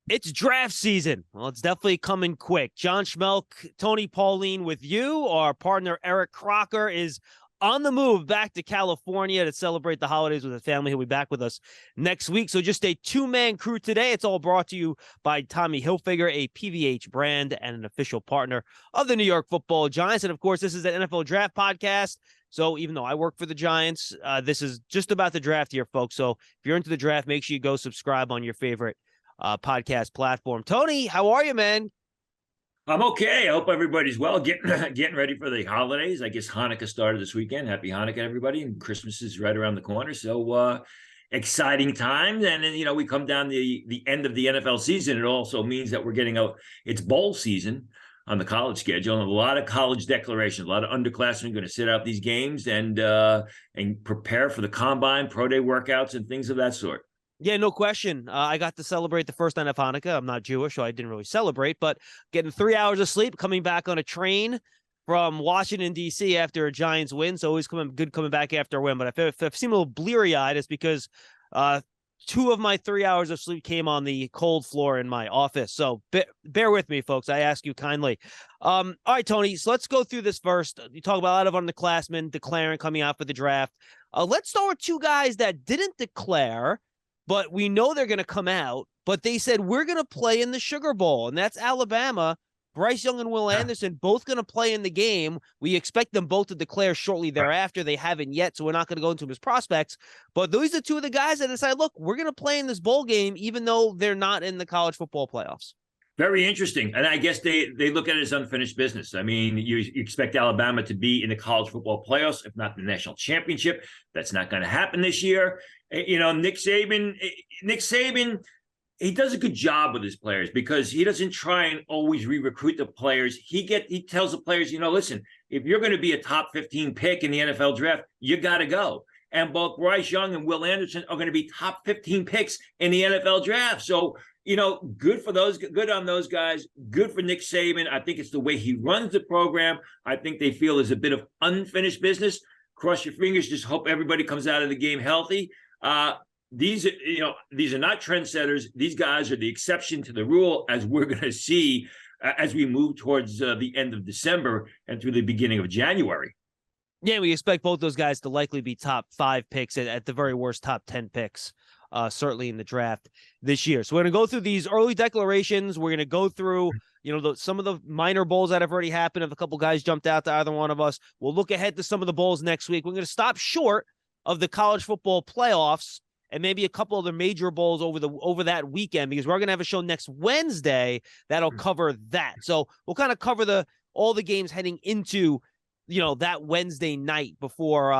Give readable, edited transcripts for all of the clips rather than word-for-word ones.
It's draft season. Well, it's definitely coming quick. John Schmeelk, Tony Pauline with you. Our partner, Eric Crocker, is on the move back to California to celebrate the holidays with his family. He'll be back with us next week. So just a two-man crew today. It's all brought to you by Tommy Hilfiger, a PVH brand and an official partner of the New York Football Giants. And, of course, this is an NFL Draft podcast. So even though I work for the Giants, this is just about the draft here, folks. So if you're into the draft, make sure you go subscribe on your favorite podcast platform. Tony, how are you, man? I'm okay. I hope everybody's well. Getting ready for the holidays. I guess Hanukkah started this weekend. Happy Hanukkah, everybody. And Christmas is right around the corner. So exciting times. And then, we come down the end of the NFL season. It also means that we're getting it's bowl season on the college schedule. And a lot of college declarations, a lot of underclassmen going to sit out these games and prepare for the combine, pro day workouts, and things of that sort. Yeah, no question. I got to celebrate the first night of Hanukkah. I'm not Jewish, so I didn't really celebrate, but getting 3 hours of sleep, coming back on a train from Washington, D.C. after a Giants win. So always good coming back after a win. But if I seem a little bleary-eyed, it's because 2 of my 3 hours of sleep came on the cold floor in my office. So bear with me, folks. I ask you kindly. All right, Tony, so let's go through this first. You talk about a lot of underclassmen declaring, coming out for the draft. Let's start with 2 guys that didn't declare, but we know they're going to come out, but they said, we're going to play in the Sugar Bowl, and that's Alabama. Bryce Young and Will Anderson both going to play in the game. We expect them both to declare shortly thereafter. They haven't yet, so we're not going to go into them as prospects. But those are 2 of the guys that decide, look, we're going to play in this bowl game, even though they're not in the college football playoffs. Very interesting. And I guess they look at it as unfinished business. I mean, you expect Alabama to be in the college football playoffs, if not the national championship. That's not going to happen this year. Nick Saban, he does a good job with his players because he doesn't try and always re-recruit the players. He tells the players, listen, if you're going to be a top 15 pick in the NFL draft, you got to go. And both Bryce Young and Will Anderson are going to be top 15 picks in the NFL draft. So, good on those guys. Good for Nick Saban. I think it's the way he runs the program. I think they feel is a bit of unfinished business. Cross your fingers. Just hope everybody comes out of the game healthy. These are not trendsetters. These guys are the exception to the rule, as we're going to see as we move towards the end of December and through the beginning of January. Yeah, we expect both those guys to likely be top 5 picks, at the very worst, top 10 picks. Certainly in the draft this year. So we're going to go through these early declarations. We're going to go through, some of the minor bowls that have already happened. If a couple guys jumped out to either one of us, we'll look ahead to some of the bowls next week. We're going to stop short of the college football playoffs and maybe a couple of the major bowls over that weekend, because we're going to have a show next Wednesday that'll cover that. So we'll kind of cover all the games heading into, that Wednesday night before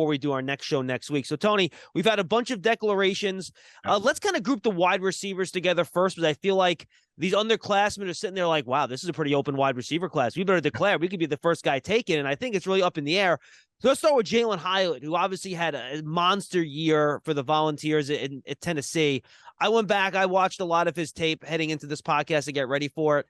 we do our next show next week. So, Tony, we've had a bunch of declarations. Let's kind of group the wide receivers together first, because I feel like these underclassmen are sitting there like, wow, this is a pretty open wide receiver class. We better declare. We could be the first guy taken, and I think it's really up in the air. So let's start with Jalen Hyatt, who obviously had a monster year for the Volunteers at Tennessee. I went back. I watched a lot of his tape heading into this podcast to get ready for it.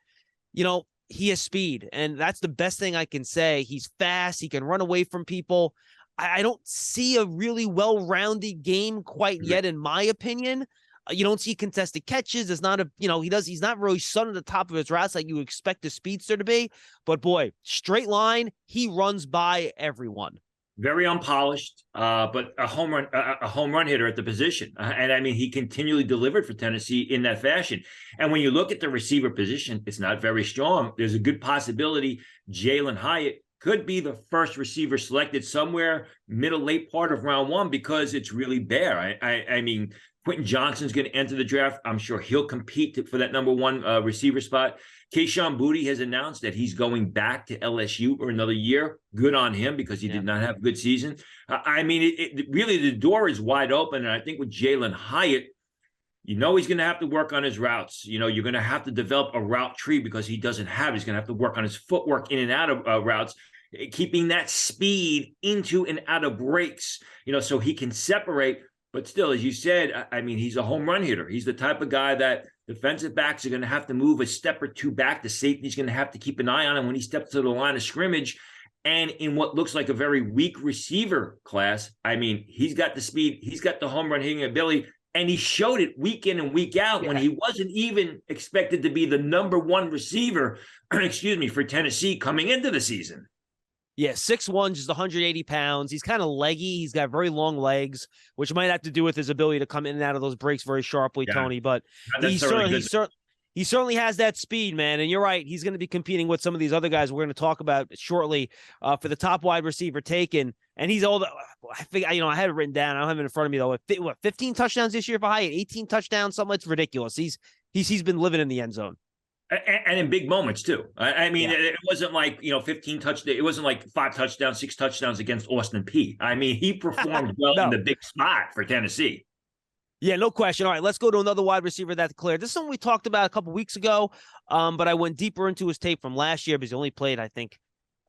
He has speed, and that's the best thing I can say. He's fast. He can run away from people. I don't see a really well-rounded game quite yet, in my opinion. You don't see contested catches. It's not he's not really sun at the top of his routes like you expect a speedster to be. But boy, straight line, he runs by everyone. Very unpolished, but a home run hitter at the position. And I mean, he continually delivered for Tennessee in that fashion. And when you look at the receiver position, it's not very strong. There's a good possibility Jalen Hyatt could be the first receiver selected somewhere late part of round 1, because it's really bare. I mean, Quentin Johnston's going to enter the draft. I'm sure he'll compete for that number 1 receiver spot. Kayshon Boutte has announced that he's going back to LSU for another year. Good on him, because he did not have a good season. I mean, really, the door is wide open. And I think with Jalen Hyatt, he's going to have to work on his routes. You're going to have to develop a route tree, because he doesn't have it. He's going to have to work on his footwork in and out of routes, keeping that speed into and out of breaks, so he can separate. But still, as you said, I mean, he's a home run hitter. He's the type of guy that defensive backs are going to have to move a step or 2 back. The safety's going to have to keep an eye on him when he steps to the line of scrimmage. And in what looks like a very weak receiver class, I mean, he's got the speed, he's got the home run hitting ability. And he showed it week in and week out when he wasn't even expected to be the #1 receiver, excuse me, for Tennessee coming into the season. Yeah, 6'1", just 180 pounds. He's kind of leggy. He's got very long legs, which might have to do with his ability to come in and out of those breaks very sharply, Tony. But he certainly has that speed, man. And you're right. He's going to be competing with some of these other guys we're going to talk about shortly for the top wide receiver taken. And he's all I think, I had it written down. I don't have it in front of me though. 15 touchdowns this year for Hyatt, 18 touchdowns, something. It's ridiculous. He's been living in the end zone. And in big moments too. I mean, it wasn't like 15 touchdowns. It wasn't like 5 touchdowns, 6 touchdowns against Austin Peay. I mean, he performed well in the big spot for Tennessee. Yeah, no question. All right, let's go to another wide receiver that declared. This is something we talked about a couple weeks ago, but I went deeper into his tape from last year because he only played, I think,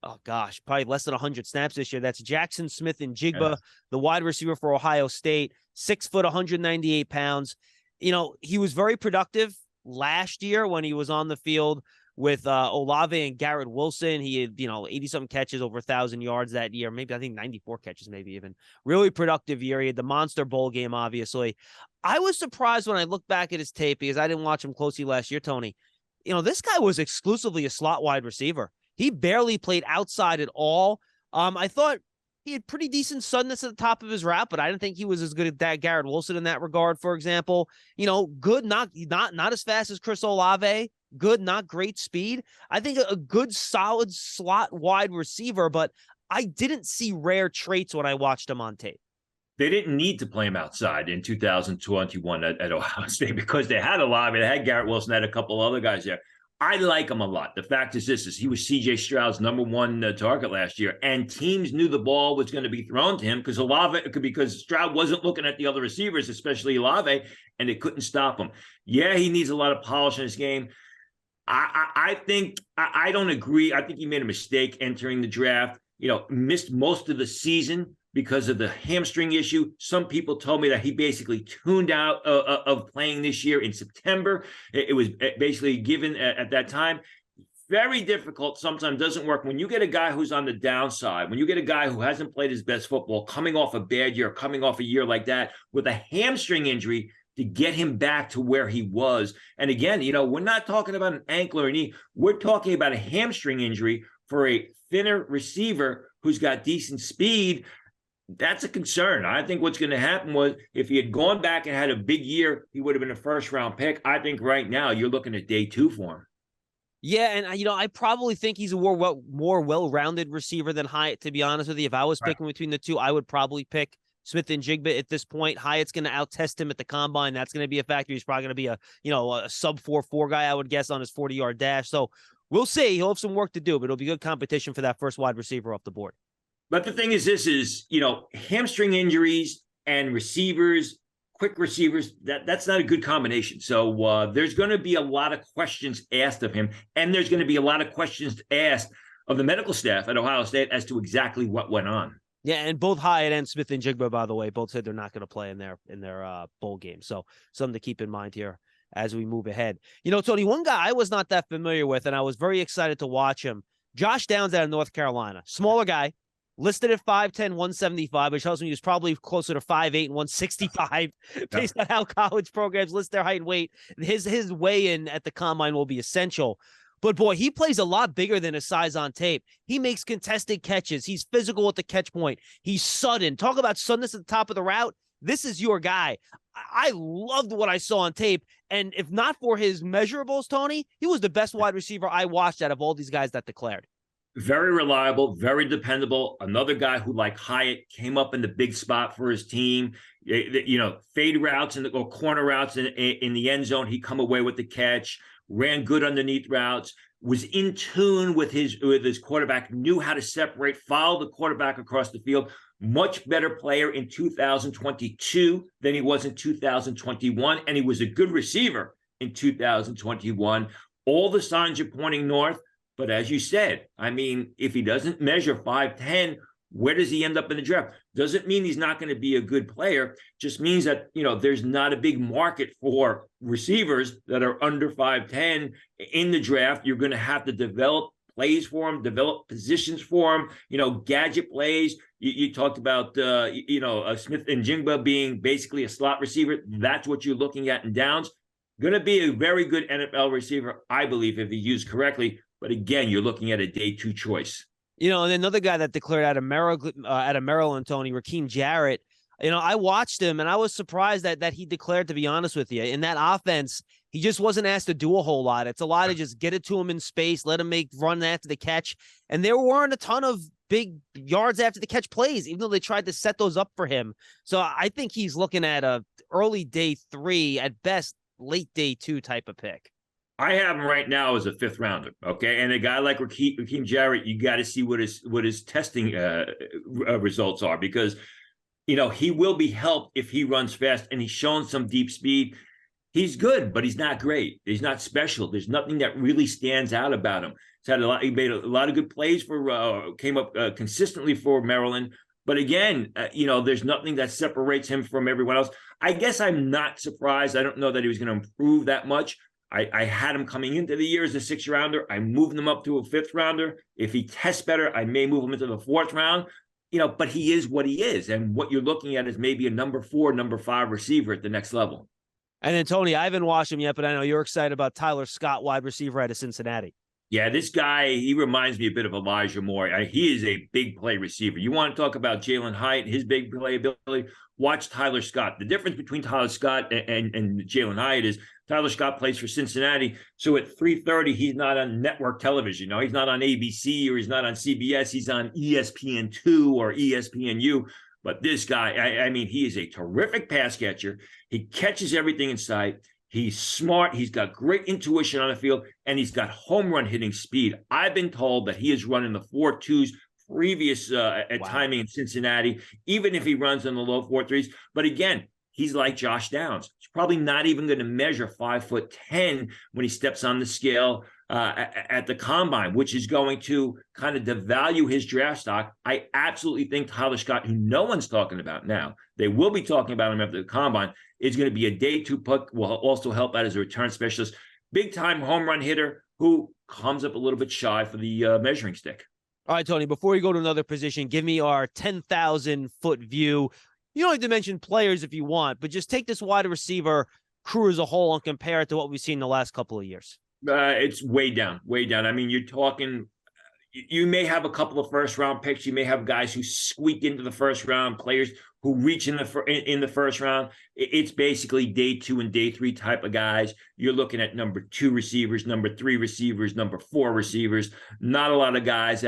probably less than 100 snaps this year. That's Jackson Smith-Njigba, the wide receiver for Ohio State, 6 foot, 198 pounds. He was very productive last year when he was on the field with Olave and Garrett Wilson. He had 80-something catches, over 1,000 yards that year. Maybe I think 94 catches, maybe even. Really productive year. He had the Monster Bowl game, obviously. I was surprised when I looked back at his tape because I didn't watch him closely last year, Tony. This guy was exclusively a slot wide receiver. He barely played outside at all. I thought he had pretty decent suddenness at the top of his route, but I didn't think he was as good as that Garrett Wilson in that regard, for example. Good, not as fast as Chris Olave. Good, not great speed. I think a good, solid slot wide receiver, but I didn't see rare traits when I watched him on tape. They didn't need to play him outside in 2021 at Ohio State because they had Olave, they had Garrett Wilson, they had a couple other guys there. I like him a lot. The fact is he was C.J. Stroud's #1 target last year, and teams knew the ball was going to be thrown to him because Stroud wasn't looking at the other receivers, especially Olave, and they couldn't stop him. Yeah, he needs a lot of polish in his game. I think I don't agree. I think he made a mistake entering the draft. Missed most of the season because of the hamstring issue. Some people told me that he basically tuned out of playing this year in September. It was basically given at that time. Very difficult, sometimes doesn't work. When you get a guy who's on the downside, when you get a guy who hasn't played his best football, coming off a bad year, coming off a year like that, with a hamstring injury, to get him back to where he was. And again, we're not talking about an ankle or a knee. We're talking about a hamstring injury for a thinner receiver who's got decent speed. That's a concern. I think what's going to happen was if he had gone back and had a big year, he would have been a first-round pick. I think right now you're looking at day 2 for him. Yeah, and I probably think he's a more well-rounded receiver than Hyatt, to be honest with you. If I was picking between the two, I would probably pick Smith-Njigba at this point. Hyatt's going to out-test him at the combine. That's going to be a factor. He's probably going to be a sub 4.4 guy, I would guess, on his 40-yard dash. So we'll see. He'll have some work to do, but it'll be good competition for that first wide receiver off the board. But the thing is hamstring injuries and receivers, quick receivers, that's not a good combination. So there's going to be a lot of questions asked of him, and there's going to be a lot of questions asked of the medical staff at Ohio State as to exactly what went on. Yeah, and both Hyatt and Smith-Njigba, by the way, both said they're not going to play in their bowl game. So something to keep in mind here as we move ahead. Tony, one guy I was not that familiar with, and I was very excited to watch him, Josh Downs out of North Carolina. Smaller guy, listed at 5'10", 175, which tells me he was probably closer to 5'8", 165, based on how college programs list their height and weight. His weigh-in at the combine will be essential. But, boy, he plays a lot bigger than his size on tape. He makes contested catches. He's physical at the catch point. He's sudden. Talk about suddenness at the top of the route. This is your guy. I loved what I saw on tape. And if not for his measurables, Tony, he was the best wide receiver I watched out of all these guys that declared. Very reliable, very dependable. Another guy who, like Hyatt, came up in the big spot for his team. Fade routes or corner routes in the end zone. He come away with the catch. Ran good underneath routes, was in tune with his quarterback, knew how to separate, follow the quarterback across the field. Much better player in 2022 than he was in 2021, and he was a good receiver in 2021. All the signs are pointing north, but as you said, I mean, if he doesn't measure 5'10", where does he end up in the draft? Doesn't mean he's not going to be a good player. Just means that, there's not a big market for receivers that are under 5'10" in the draft. You're going to have to develop plays for him, develop positions for him, gadget plays. You talked about, Smith and Jingba being basically a slot receiver. That's what you're looking at in downs. Going to be a very good NFL receiver, I believe, if he used correctly. But again, you're looking at a day 2 choice. And another guy that declared out of Maryland, Tony, Raheem Jarrett. I watched him and I was surprised that he declared, to be honest with you. In that offense, he just wasn't asked to do a whole lot. It's a lot of just get it to him in space, let him run after the catch. And there weren't a ton of big yards after the catch plays, even though they tried to set those up for him. So I think he's looking at a early day 3, at best late day 2 type of pick. I have him right now as a 5th rounder. Okay. And a guy like Raheem Jarrett, you got to see what his testing results are, because he will be helped if he runs fast, and he's shown some deep speed. He's good, but he's not great. He's not special. There's nothing that really stands out about him. He made a lot of good plays came up consistently for Maryland. But again, there's nothing that separates him from everyone else. I guess I'm not surprised. I don't know that he was going to improve that much. I had him coming into the year as a 6th rounder. I moved him up to a 5th rounder. If he tests better, I may move him into the 4th round. But he is what he is. And what you're looking at is maybe a number 4, number 5 receiver at the next level. And then, Tony, I haven't watched him yet, but I know you're excited about Tyler Scott, wide receiver out of Cincinnati. Yeah, this guy, he reminds me a bit of Elijah Moore. He is a big play receiver. You want to talk about Jalen Hyatt, his big play ability? Watch Tyler Scott. The difference between Tyler Scott and Jalen Hyatt is Tyler Scott plays for Cincinnati. So at 3:30, he's not on network television. He's not on ABC or he's not on CBS. He's on ESPN2 or ESPNU. But this guy, he is a terrific pass catcher. He catches everything in sight. He's smart. He's got great intuition on the field, and he's got home run hitting speed. I've been told that he is running the 4.2s previous timing in Cincinnati, even if he runs in the low 4.3s. But again, he's like Josh Downs. He's probably not even going to measure 5'10" when he steps on the scale at the combine, which is going to kind of devalue his draft stock. I absolutely think Tyler Scott, who no one's talking about now, they will be talking about him after the combine, is going to be a day 2 pick, will also help out as a return specialist. Big time home run hitter who comes up a little bit shy for the measuring stick. All right, Tony, before you go to another position, give me our 10,000-foot view. You don't have to mention players if you want, but just take this wide receiver crew as a whole and compare it to what we've seen the last couple of years. It's way down. You're talking, you may have a couple of 1st-round picks. You may have guys who squeak into the 1st round, players who reach in the 1st round. It's basically day 2 and day 3 type of guys. You're looking at number 2 receivers, number 3 receivers, number 4 receivers. Not a lot of guys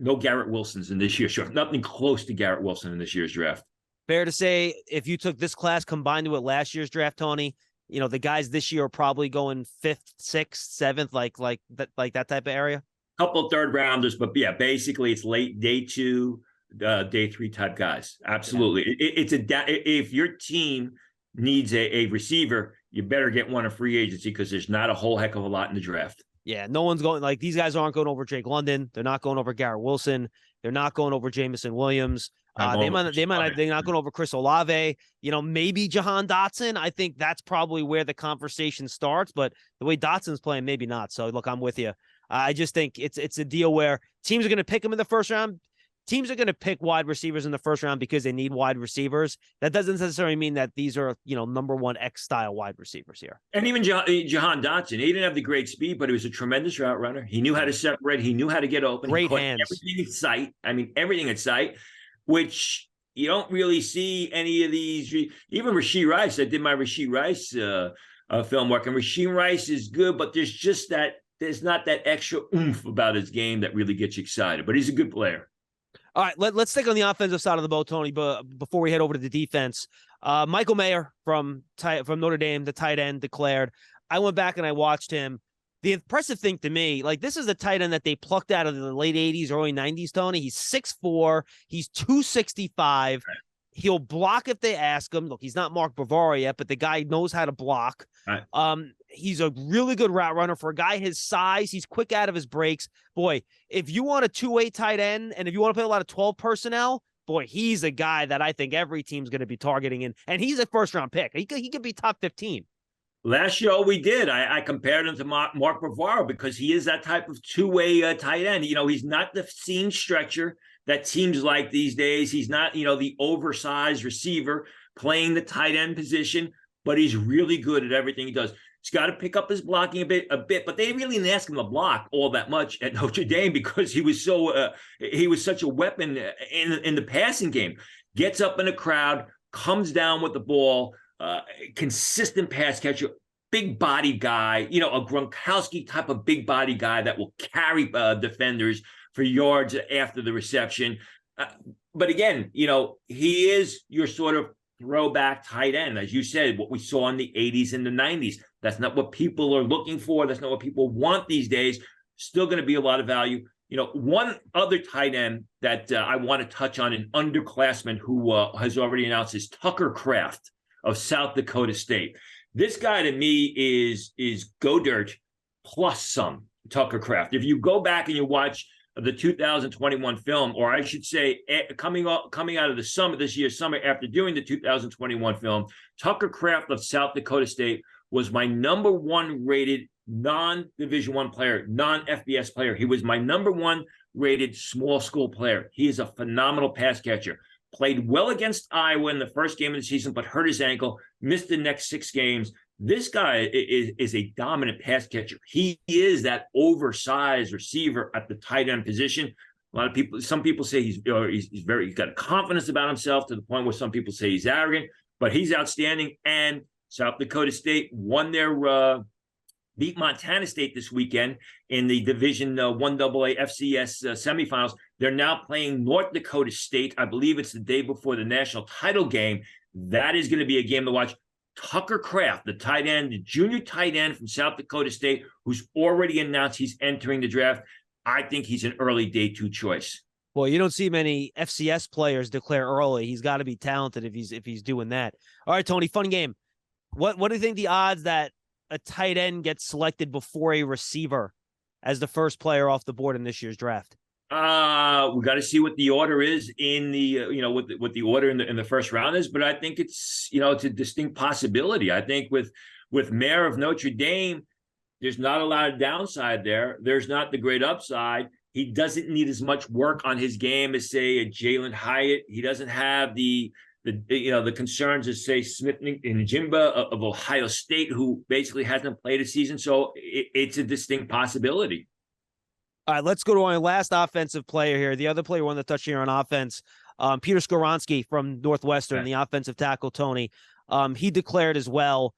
no Garrett Wilsons in this year's draft. Nothing close to Garrett Wilson in this year's draft. Fair to say, if you took this class combined with last year's draft, Tony, the guys this year are probably going 5th, 6th, 7th, like that type of area. Couple of 3rd rounders, but yeah, basically it's late day 2, day 3 type guys. Absolutely. Yeah. If your team needs a receiver, you better get one in free agency, because there's not a whole heck of a lot in the draft. Yeah, no one's going, these guys aren't going over Jake London. They're not going over Garrett Wilson. They're not going over Jamison Williams. They're not going over Chris Olave. Maybe Jahan Dotson. I think that's probably where the conversation starts. But the way Dotson's playing, maybe not. So look, I'm with you. I just think it's a deal where teams are going to pick him in the 1st round. Teams are going to pick wide receivers in the 1st round because they need wide receivers. That doesn't necessarily mean that these are, number 1 X style wide receivers here. And even Jahan Dotson, he didn't have the great speed, but he was a tremendous route runner. He knew how to separate. He knew how to get open. Great hands. Everything in sight. Everything in sight, which you don't really see any of these. Even Rashee Rice, I did my Rashee Rice film work, and Rashee Rice is good, but there's not that extra oomph about his game that really gets you excited. But he's a good player. All right, let's stick on the offensive side of the boat, Tony. But before we head over to the defense, Michael Mayer from Notre Dame, the tight end, declared. I went back and I watched him. The impressive thing to me, this is a tight end that they plucked out of the late 80s, early 90s, Tony. He's 6'4", he's 265. Right. He'll block if they ask him. Look, he's not Mark Bavaro yet, but the guy knows how to block. Right. He's a really good route runner for a guy his size. He's quick out of his breaks. Boy, if you want a 2-way tight end and if you want to play a lot of 12 personnel, boy, he's a guy that I think every team's going to be targeting. And he's a 1st-round pick. He could be top 15. Last show we did, I compared him to Mark Bavaro because he is that type of two-way tight end. He's not the seam stretcher that teams like these days. He's not, the oversized receiver playing the tight end position, but he's really good at everything he does. He's got to pick up his blocking a bit, but they really didn't ask him to block all that much at Notre Dame because he was such a weapon in the passing game. Gets up in a crowd, comes down with the ball. Consistent pass catcher, big body guy, a Gronkowski type of big body guy that will carry defenders for yards after the reception. But again, he is your sort of throwback tight end. As you said, what we saw in the 80s and the 90s. That's not what people are looking for. That's not what people want these days. Still going to be a lot of value. One other tight end that I want to touch on, an underclassman who has already announced, is Tucker Kraft of South Dakota State. This guy to me is go dirt plus some, Tucker Kraft. If you go back and you watch the 2021 film, or I should say coming out of the summer, this year's summer, after doing the 2021 film, Tucker Kraft of South Dakota State was my number one rated non-Division I player, non-FBS player. He was my number one rated small school player. He is a phenomenal pass catcher. Played well against Iowa in the first game of the season, but hurt his ankle, missed the next 6 games. This guy is a dominant pass catcher. He is that oversized receiver at the tight end position. Some people say he's got confidence about himself to the point where some people say he's arrogant, but he's outstanding. And South Dakota State won their beat Montana State this weekend in the Division 1AA FCS semifinals. They're now playing North Dakota State. I believe it's the day before the national title game. That is going to be a game to watch. Tucker Kraft, the tight end, the junior tight end from South Dakota State, who's already announced he's entering the draft. I think he's an early day 2 choice. Well, you don't see many FCS players declare early. He's got to be talented if he's doing that. All right, Tony, fun game. What do you think the odds that a tight end gets selected before a receiver as the first player off the board in this year's draft? We got to see what the order is in the, what the order in the first round is. But I think it's, it's a distinct possibility. I think with Mayor of Notre Dame, there's not a lot of downside there. There's not the great upside. He doesn't need as much work on his game as, say, a Jalen Hyatt. He doesn't have the concerns of, say, Smith and Jimba of Ohio State, who basically hasn't played a season. So it's a distinct possibility. All right, let's go to our last offensive player here. The other player we want to touch here on offense, Peter Skoronski from Northwestern, the offensive tackle, Tony. He declared as well.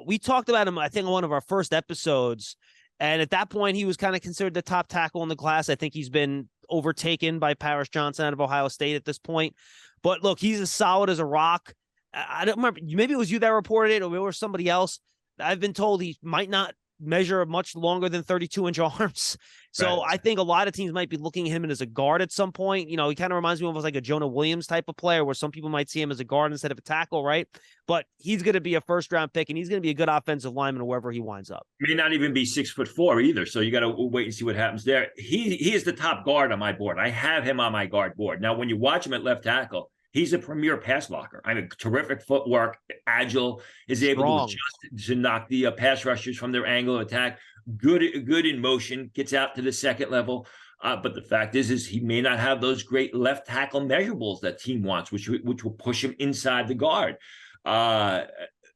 We talked about him, I think, on one of our first episodes. And at that point, he was kind of considered the top tackle in the class. I think he's been overtaken by Paris Johnson out of Ohio State at this point. But look, he's as solid as a rock. I don't remember. Maybe it was you that reported it, or it was somebody else. I've been told he might not measure much longer than 32-inch arms. So right. I think a lot of teams might be looking at him as a guard at some point. He kind of reminds me of like a Jonah Williams type of player where some people might see him as a guard instead of a tackle, right? But he's going to be a first-round pick, and he's going to be a good offensive lineman wherever he winds up. May not even be 6'4" either, so you got to wait and see what happens there. He is the top guard on my board. I have him on my guard board. Now, when you watch him at left tackle, he's a premier pass blocker. I mean, terrific footwork, agile, is able to adjust to knock the pass rushers from their angle of attack. Good in motion, gets out to the second level. But the fact is he may not have those great left tackle measurables that team wants, which will push him inside the guard.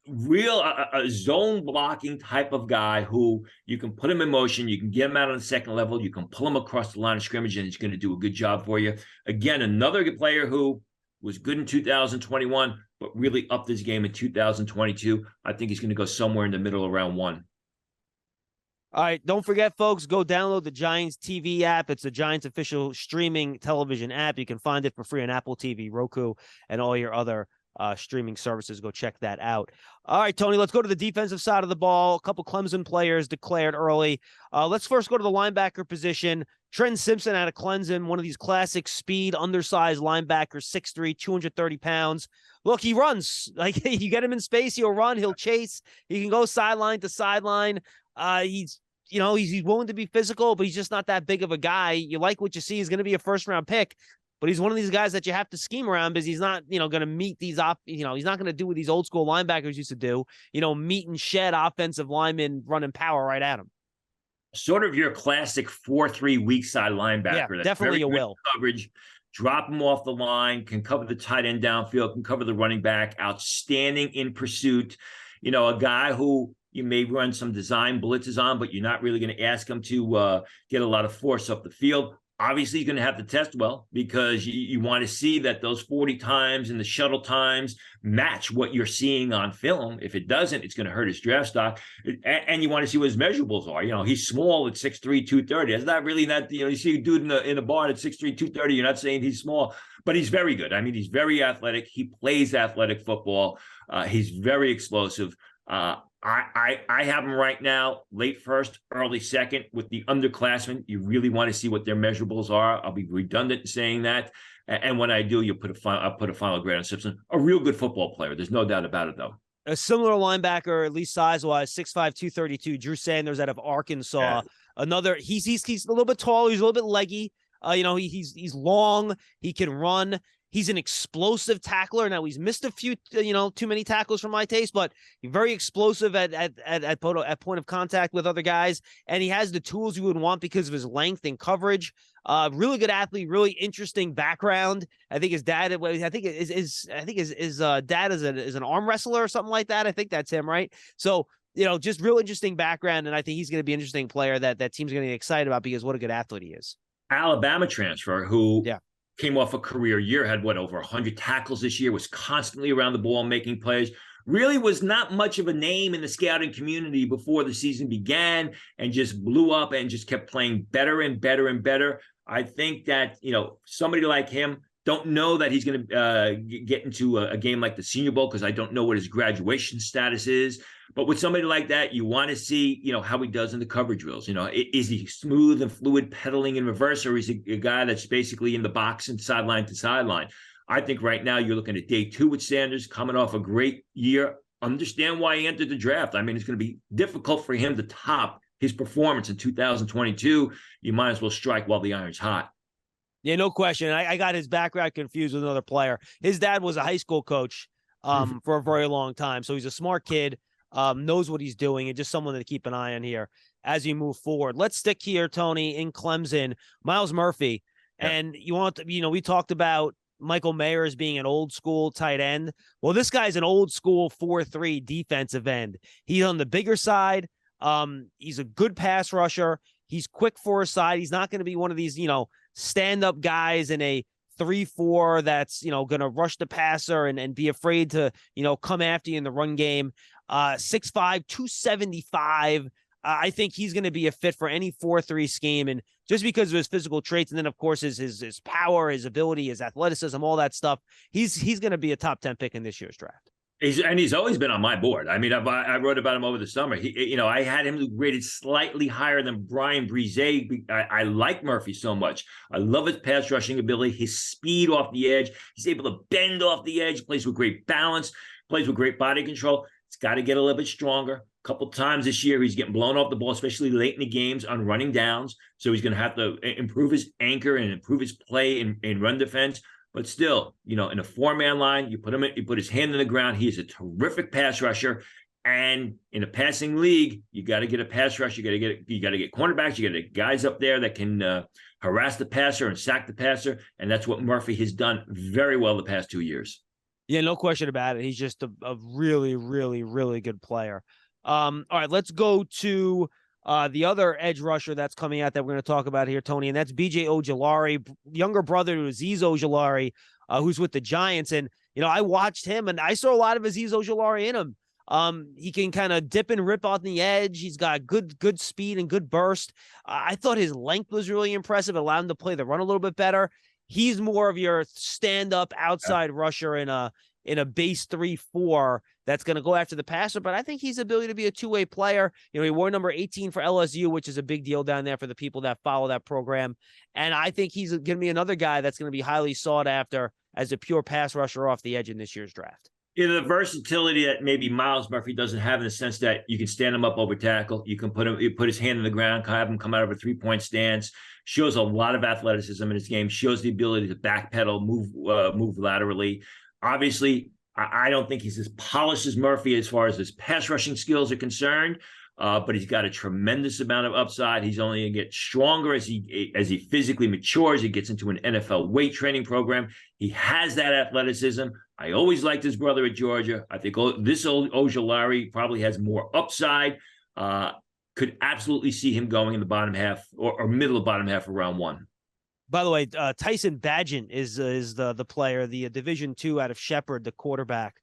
Real zone blocking type of guy who you can put him in motion, you can get him out on the second level, you can pull him across the line of scrimmage, and he's going to do a good job for you. Again, another good player who was good in 2021, but really upped his game in 2022. I think he's going to go somewhere in the middle of round 1. All right, don't forget, folks, go download the Giants TV app. It's the Giants official streaming television app. You can find it for free on Apple TV, Roku, and all your other streaming services. Go check that out. All right, Tony, let's go to the defensive side of the ball. A couple Clemson players declared early. Let's first go to the linebacker position. Trent Simpson out of Clemson, one of these classic speed, undersized linebackers, 6'3", 230 pounds. Look, he runs. Like, you get him in space, he'll run, he'll chase. He can go sideline to sideline. He's willing to be physical, but he's just not that big of a guy. You like what you see. He's going to be a first-round pick. but he's one of these guys that you have to scheme around because he's not, going to meet these he's not going to do what these old school linebackers used to do, meet and shed offensive linemen running power right at him. Sort of your classic 4-3 weak side linebacker. Yeah, definitely a will. Coverage, drop him off the line, can cover the tight end downfield, can cover the running back, outstanding in pursuit. A guy who you may run some design blitzes on, but you're not really going to ask him to get a lot of force up the field. Obviously, he's going to have to test well because you want to see that those 40 times and the shuttle times match what you're seeing on film. If it doesn't, it's going to hurt his draft stock. And you want to see what his measurables are. He's small at 6'3", 230. It's not really that, you see a dude in a barn at 6'3", 230. You're not saying he's small, but he's very good. I mean, he's very athletic. He plays athletic football. He's very explosive. I have him right now, late first, early second with the underclassmen. You really want to see what their measurables are. I'll be redundant in saying that. And when I do, I'll put a final grade on Simpson. A real good football player. There's no doubt about it, though. A similar linebacker, at least size-wise, 6'5", 232, Drew Sanders out of Arkansas. Yeah. Another, he's a little bit taller. He's a little bit leggy. He's long. He can run. He's an explosive tackler. Now, he's missed a few, too many tackles for my taste, but he's very explosive at point of contact with other guys. And he has the tools you would want because of his length and coverage. Really good athlete, really interesting background. I think his dad, his dad is an arm wrestler or something like that. I think that's him, right? So, just real interesting background. And I think he's going to be an interesting player that team's going to get excited about because what a good athlete he is. Alabama transfer who came off a career year, had over 100 tackles this year, was constantly around the ball making plays, really was not much of a name in the scouting community before the season began and just blew up and just kept playing better and better and better. I think that, somebody like him, don't know that he's going to get into a game like the Senior Bowl because I don't know what his graduation status is. But with somebody like that, you want to see, how he does in the coverage drills. Is he smooth and fluid pedaling in reverse, or is he a guy that's basically in the box and sideline to sideline? I think right now you're looking at day 2 with Sanders coming off a great year. Understand why he entered the draft. I mean, it's going to be difficult for him to top his performance in 2022. You might as well strike while the iron's hot. Yeah, no question. I got his background confused with another player. His dad was a high school coach for a very long time. So he's a smart kid, knows what he's doing, and just someone to keep an eye on here as you move forward. Let's stick here, Tony, in Clemson. Myles Murphy. Yeah. And we talked about Michael Mayers being an old school tight end. Well, this guy's an old school 4-3 defensive end. He's on the bigger side. He's a good pass rusher. He's quick for a side. He's not going to be one of these, stand-up guys in a 3-4 that's, going to rush the passer and be afraid to, come after you in the run game. 6'5", 275. I think he's going to be a fit for any 4-3 scheme. And just because of his physical traits, and then, of course, his power, his ability, his athleticism, all that stuff, he's going to be a top 10 pick in this year's draft. He's always been on my board. I mean, I wrote about him over the summer. I had him rated slightly higher than Brian Brise. I like Murphy so much. I love his pass rushing ability, his speed off the edge. He's able to bend off the edge, plays with great balance, plays with great body control. He's got to get a little bit stronger. A couple of times this year, he's getting blown off the ball, especially late in the games on running downs. So he's going to have to improve his anchor and improve his play in run defense. But still, in a 4-man line, you put his hand in the ground. He is a terrific pass rusher. And in a passing league, you got to get a pass rusher. You got to get cornerbacks. You got to get guys up there that can harass the passer and sack the passer. And that's what Murphy has done very well the past 2 years. Yeah, no question about it. He's just a really, really, really good player. All right, let's go to the other edge rusher that's coming out that we're going to talk about here, Tony, and that's B.J. Ojulari, younger brother to Azeez Ojulari, who's with the Giants. And, I watched him, and I saw a lot of Azeez Ojulari in him. He can kind of dip and rip on the edge. He's got good speed and good burst. I thought his length was really impressive. It allowed him to play the run a little bit better. He's more of your stand-up outside rusher in a base 3-4 that's going to go after the passer, but I think he's ability to be a two-way player. He wore number 18 for LSU, which is a big deal down there for the people that follow that program. And I think he's going to be another guy that's going to be highly sought after as a pure pass rusher off the edge in this year's draft. The versatility that maybe Myles Murphy doesn't have, in the sense that you can stand him up over tackle. You can put his hand in the ground, have him come out of a 3-point stance, shows a lot of athleticism in his game, shows the ability to backpedal, move laterally. Obviously, I don't think he's as polished as Murphy as far as his pass rushing skills are concerned. But he's got a tremendous amount of upside. He's only going to get stronger as he physically matures. He gets into an NFL weight training program. He has that athleticism. I always liked his brother at Georgia. I think this old Ojulari probably has more upside. Could absolutely see him going in the bottom half or middle of bottom half of round one. By the way, Tyson Bagent is the player, the Division II out of Shepherd, the quarterback.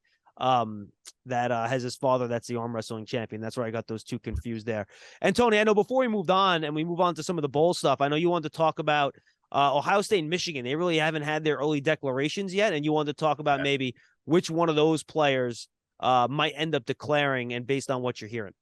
That has his father that's the arm wrestling champion. That's where I got those two confused there. And Tony, I know before we moved on and we move on to some of the bowl stuff, I know you wanted to talk about Ohio State and Michigan. They really haven't had their early declarations yet, and you wanted to talk about maybe which one of those players might end up declaring, and based on what you're hearing.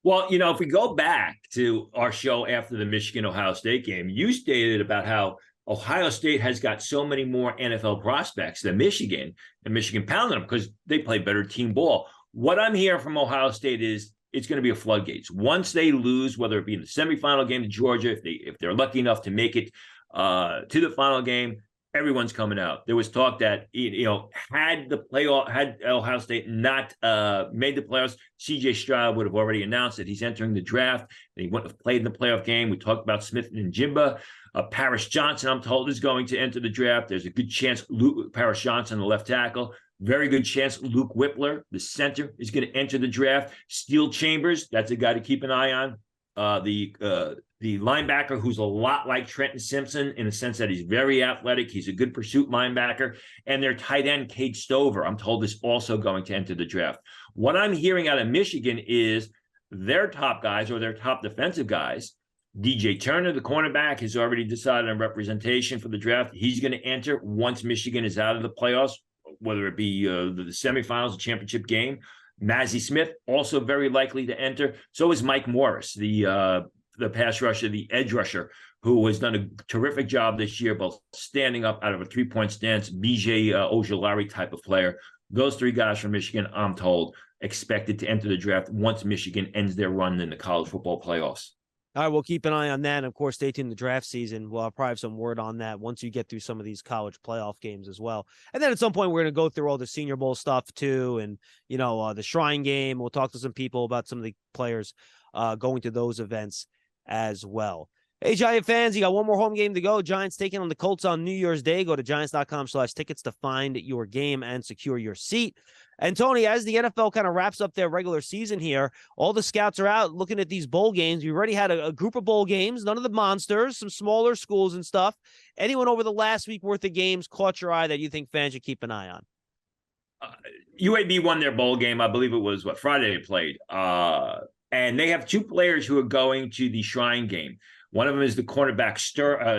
Well, if we go back to our show after the Michigan-Ohio State game, you stated about how Ohio State has got so many more NFL prospects than Michigan, and Michigan pounded them because they play better team ball. What I'm hearing from Ohio State is it's going to be a floodgates. Once they lose, whether it be in the semifinal game to Georgia, if they're lucky enough to make it to the final game, everyone's coming out. There was talk that had Ohio State not made the playoffs, CJ Stroud would have already announced that he's entering the draft, and he wouldn't have played in the playoff game. We talked about Smith and Njigba. Paris Johnson, I'm told, is going to enter the draft. There's a good chance Paris Johnson, the left tackle. Very good chance Luke Whippler, the center, is going to enter the draft. Steel Chambers, that's a guy to keep an eye on. The linebacker who's a lot like Trenton Simpson in the sense that he's very athletic. He's a good pursuit linebacker. And their tight end, Cade Stover, I'm told, is also going to enter the draft. What I'm hearing out of Michigan is their top guys, or their top defensive guys, DJ Turner, the cornerback, has already decided on representation for the draft. He's going to enter once Michigan is out of the playoffs, whether it be the semifinals, the championship game. Mazi Smith, also very likely to enter. So is Mike Morris, the pass rusher, the edge rusher, who has done a terrific job this year, both standing up out of a three-point stance, BJ Ojulari type of player. Those three guys from Michigan, I'm told, expected to enter the draft once Michigan ends their run in the college football playoffs. All right, we'll keep an eye on that. And of course, stay tuned to the draft season. We'll probably have some word on that once you get through some of these college playoff games as well. And then at some point, we're going to go through all the Senior Bowl stuff too. And, the Shrine Game. We'll talk to some people about some of the players going to those events as well. Hey, Giant fans, you got one more home game to go. Giants taking on the Colts on New Year's Day. Go to giants.com/tickets to find your game and secure your seat. And Tony, as the NFL kind of wraps up their regular season here, all the scouts are out looking at these bowl games. We already had a group of bowl games, none of the monsters, some smaller schools and stuff. Anyone over the last week worth of games caught your eye that you think fans should keep an eye on? UAB won their bowl game. I believe it was Friday they played. And they have two players who are going to the Shrine Game. One of them is the cornerback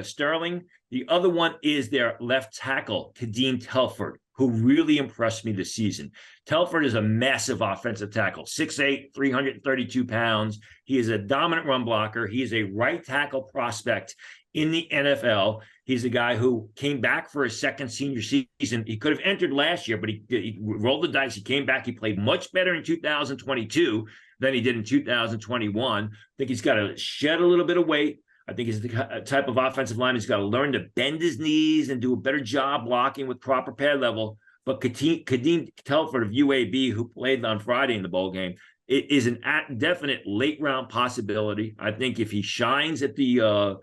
Sterling. The other one is their left tackle, Kadeem Telford, who really impressed me this season. Telford is a massive offensive tackle, 6'8", 332 pounds. He is a dominant run blocker. He is a right tackle prospect in the NFL. He's a guy who came back for his second senior season. He could have entered last year, but he rolled the dice. He came back. He played much better in 2022 than he did in 2021. I think he's got to shed a little bit of weight. I think he's the type of offensive lineman who's got to learn to bend his knees and do a better job blocking with proper pad level. But Kadeem Telford of UAB, who played on Friday in the bowl game, it is an definite late round possibility. I think if he shines at the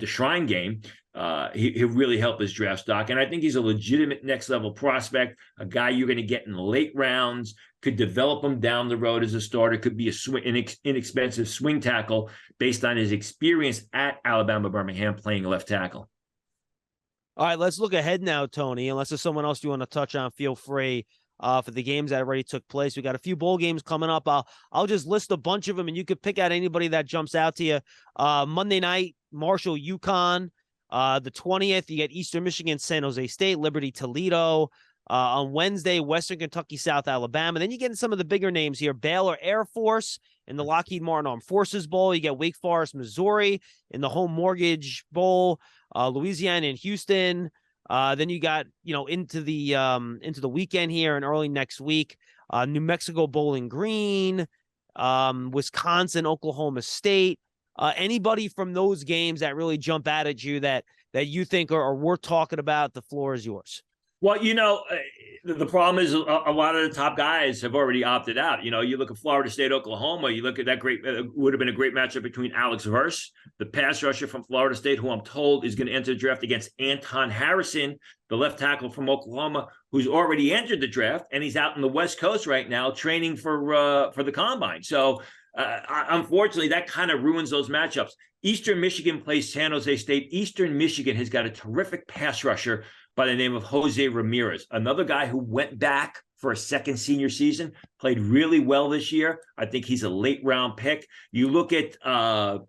Shrine Game, he'll really help his draft stock. And I think he's a legitimate next level prospect, a guy you're going to get in the late rounds, could develop him down the road as a starter, could be an inexpensive swing tackle based on his experience at Alabama Birmingham playing left tackle. All right, let's look ahead now, Tony. Unless there's someone else you want to touch on, feel free. For the games that already took place, we got a few bowl games coming up. I'll just list a bunch of them, and you could pick out anybody that jumps out to you. Monday night, Marshall, UConn. The 20th, you get Eastern Michigan, San Jose State, Liberty, Toledo. On Wednesday, Western Kentucky, South Alabama. Then you get in some of the bigger names here. Baylor Air Force in the Lockheed Martin Armed Forces Bowl. You get Wake Forest, Missouri in the Home Mortgage Bowl. Louisiana and Houston. Then you got, into the weekend here and early next week, New Mexico, Bowling Green, Wisconsin, Oklahoma State, Anybody from those games that really jump out at you that you think are worth talking about? The floor is yours. Well, the problem is a lot of the top guys have already opted out. You look at Florida State, Oklahoma, you look at that would have been a great matchup between Alex Verse, the pass rusher from Florida State, who I'm told is going to enter the draft, against Anton Harrison, the left tackle from Oklahoma, who's already entered the draft, and he's out in the West Coast right now training for the combine. So unfortunately, that kind of ruins those matchups. Eastern Michigan plays San Jose State. Eastern Michigan has got a terrific pass rusher by the name of Jose Ramirez, another guy who went back for a second senior season, played really well this year. I think he's a late round pick. You look at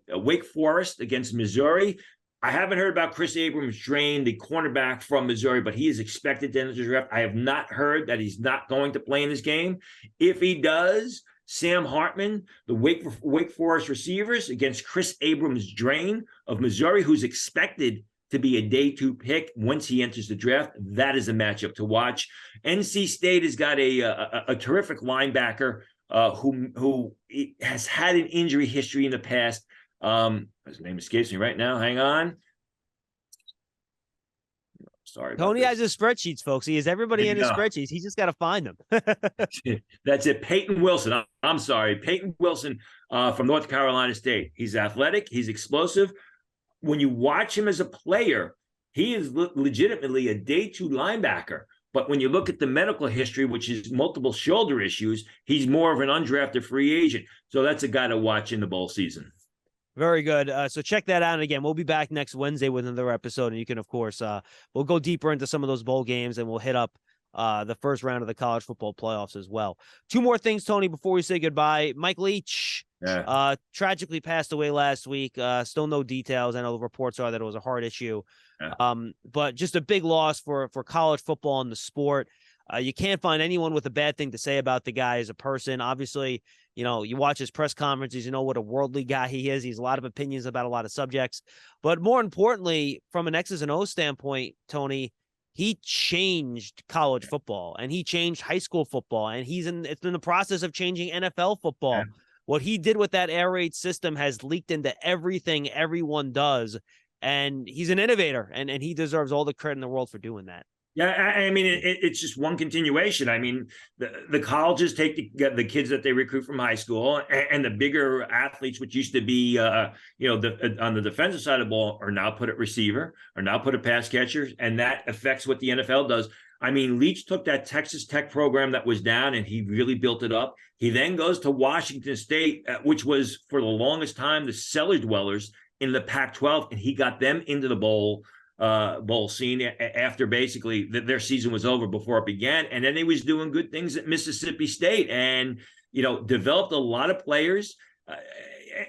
Wake Forest against Missouri. I haven't heard about Chris Abrams-Drain, the cornerback from Missouri, but he is expected to enter the draft. I have not heard that he's not going to play in this game. If he does, Sam Hartman, the Wake Forest receivers, against Chris Abrams-Drain of Missouri, who's expected to be a day 2 pick once he enters the draft. That is a matchup to watch. NC State has got a terrific linebacker who has had an injury history in the past. His name escapes me right now. Hang on. Sorry. Tony has his spreadsheets, folks. He has everybody in his spreadsheets. He's just got to find them. That's it. Peyton Wilson. I'm sorry. Peyton Wilson from North Carolina State. He's athletic. He's explosive. When you watch him as a player, he is legitimately a day 2 linebacker. But when you look at the medical history, which is multiple shoulder issues, he's more of an undrafted free agent. So that's a guy to watch in the bowl season. Very good. So check that out. And again, we'll be back next Wednesday with another episode. And you can, of course, we'll go deeper into some of those bowl games, and we'll hit up the first round of the college football playoffs as well. 2 more things, Tony, before we say goodbye. Mike Leach tragically passed away last week. Still no details. I know the reports are that it was a heart issue. But just a big loss for college football and the sport. You can't find anyone with a bad thing to say about the guy as a person. Obviously, you watch his press conferences, you know what a worldly guy he is. He has a lot of opinions about a lot of subjects. But more importantly, from an X's and O's standpoint, Tony, he changed college football, and he changed high school football, and it's in the process of changing NFL football. Yeah. What he did with that air raid system has leaked into everything everyone does, and he's an innovator, and he deserves all the credit in the world for doing that. Yeah, I mean, it's just one continuation. I mean, the colleges take the kids that they recruit from high school, and the bigger athletes, which used to be, on the defensive side of the ball, are now put at receiver, or now put at pass catcher, and that affects what the NFL does. I mean, Leach took that Texas Tech program that was down, and he really built it up. He then goes to Washington State, which was for the longest time the cellar dwellers in the Pac-12, and he got them into the bowl scene after basically their season was over before it began. And then he was doing good things at Mississippi State, and developed a lot of players,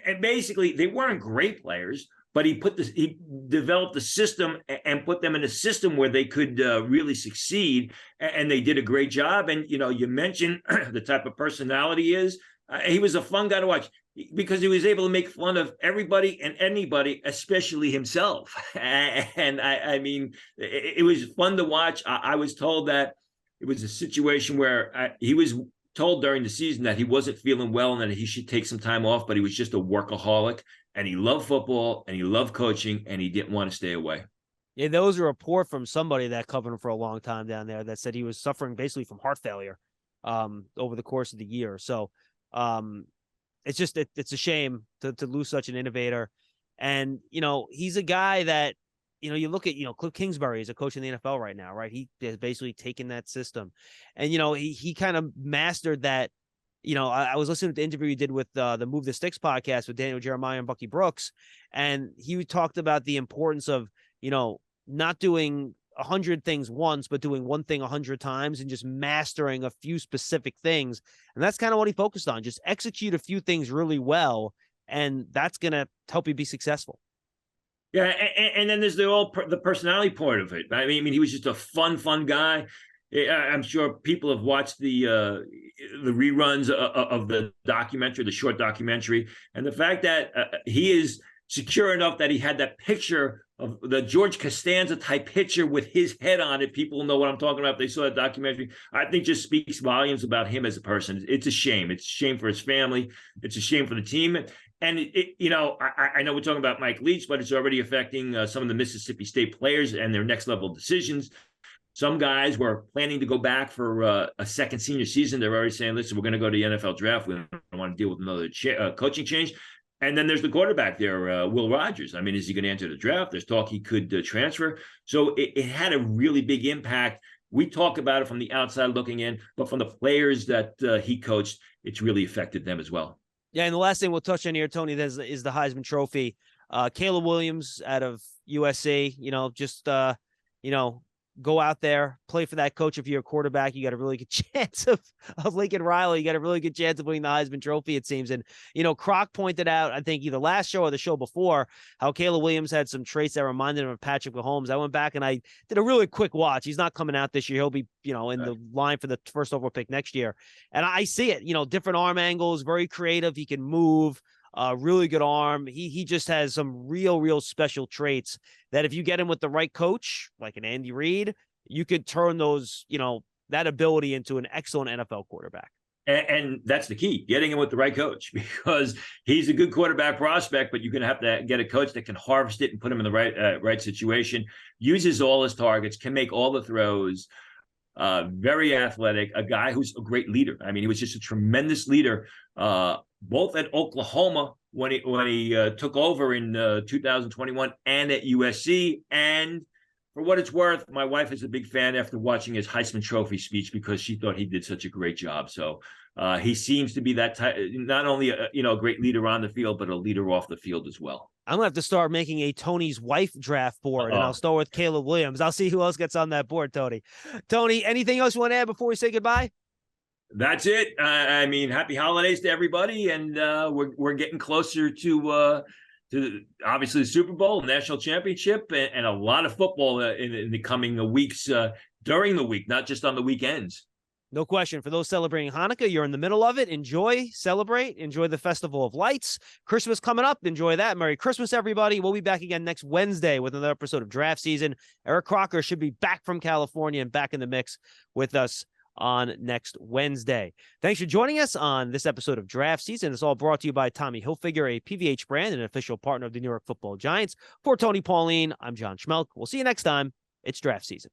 and basically they weren't great players, but he developed the system and put them in a system where they could really succeed, and they did a great job. And you mentioned the type of personality he is. He was a fun guy to watch because he was able to make fun of everybody and anybody, especially himself. And I mean, it was fun to watch. I was told that it was a situation where he was told during the season that he wasn't feeling well and that he should take some time off, but he was just a workaholic, and he loved football and he loved coaching, and he didn't want to stay away. Yeah, there was a report from somebody that covered him for a long time down there that said he was suffering basically from heart failure over the course of the year. So it's just it's a shame to lose such an innovator. And he's a guy that you look at Cliff Kingsbury is a coach in the NFL right now, right? He has basically taken that system, and he kind of mastered that. I was listening to the interview he did with the Move the Sticks podcast with Daniel Jeremiah and Bucky Brooks, and he talked about the importance of not doing 100 things once, but doing one thing 100 times and just mastering a few specific things. And that's kind of what he focused on. Just execute a few things really well, and that's going to help you be successul. Yeah, and then there's the personality part of it. I mean, he was just a fun guy. I'm sure people have watched the reruns of the documentary, the short documentary, and the fact that he is secure enough that he had that picture of the George Costanza type picture with his head on it. People know what I'm talking about. They saw that documentary. I think just speaks volumes about him as a person. It's a shame. It's a shame for his family. It's a shame for the team. And I know we're talking about Mike Leach, but it's already affecting some of the Mississippi State players and their next level decisions. Some guys were planning to go back for a second senior season. They're already saying, listen, we're going to go to the NFL draft. We don't want to deal with another coaching change. And then there's the quarterback there, Will Rogers. I mean, is he going to enter the draft? There's talk he could transfer. So it had a really big impact. We talk about it from the outside looking in, but from the players that he coached, it's really affected them as well. Yeah, and the last thing we'll touch on here, Tony, is the Heisman Trophy. Caleb Williams out of USC, just go out there, play for that coach. If you're a quarterback, you got a really good chance of Lincoln Riley. You got a really good chance of winning the Heisman Trophy, it seems. And, Croc pointed out, I think either last show or the show before, how Caleb Williams had some traits that reminded him of Patrick Mahomes. I went back and I did a really quick watch. He's not coming out this year. He'll be, in the line for the first overall pick next year. And I see it, different arm angles, very creative. He can move. Really good arm. He just has some real special traits that if you get him with the right coach, like an Andy Reid, you could turn those, that ability into an excellent NFL quarterback. And that's the key, getting him with the right coach, because he's a good quarterback prospect, but you're going to have to get a coach that can harvest it and put him in the right situation, uses all his targets, can make all the throws, very athletic, a guy who's a great leader. I mean, he was just a tremendous leader, both at Oklahoma when he took over in 2021 and at USC. And for what it's worth, my wife is a big fan after watching his Heisman Trophy speech because she thought he did such a great job. So he seems to be that type, not only a great leader on the field, but a leader off the field as well. I'm gonna have to start making a Tony's wife draft board, and I'll start with Caleb Williams. I'll see who else gets on that board, Tony. Tony, anything else you want to add before we say goodbye? That's it. I mean, happy holidays to everybody, and we're getting closer to obviously the Super Bowl, national championship, and a lot of football in the coming weeks during the week, not just on the weekends. No question. For those celebrating Hanukkah, you're in the middle of it. Enjoy, celebrate, enjoy the Festival of Lights. Christmas coming up. Enjoy that. Merry Christmas, everybody. We'll be back again next Wednesday with another episode of Draft Season. Eric Crocker should be back from California and back in the mix with us on next Wednesday. Thanks for joining us on this episode of Draft Season. It's all brought to you by Tommy Hilfiger, a PVH brand and an official partner of the New York Football Giants. For Tony Pauline, I'm John Schmeelk. We'll see you next time. It's Draft Season.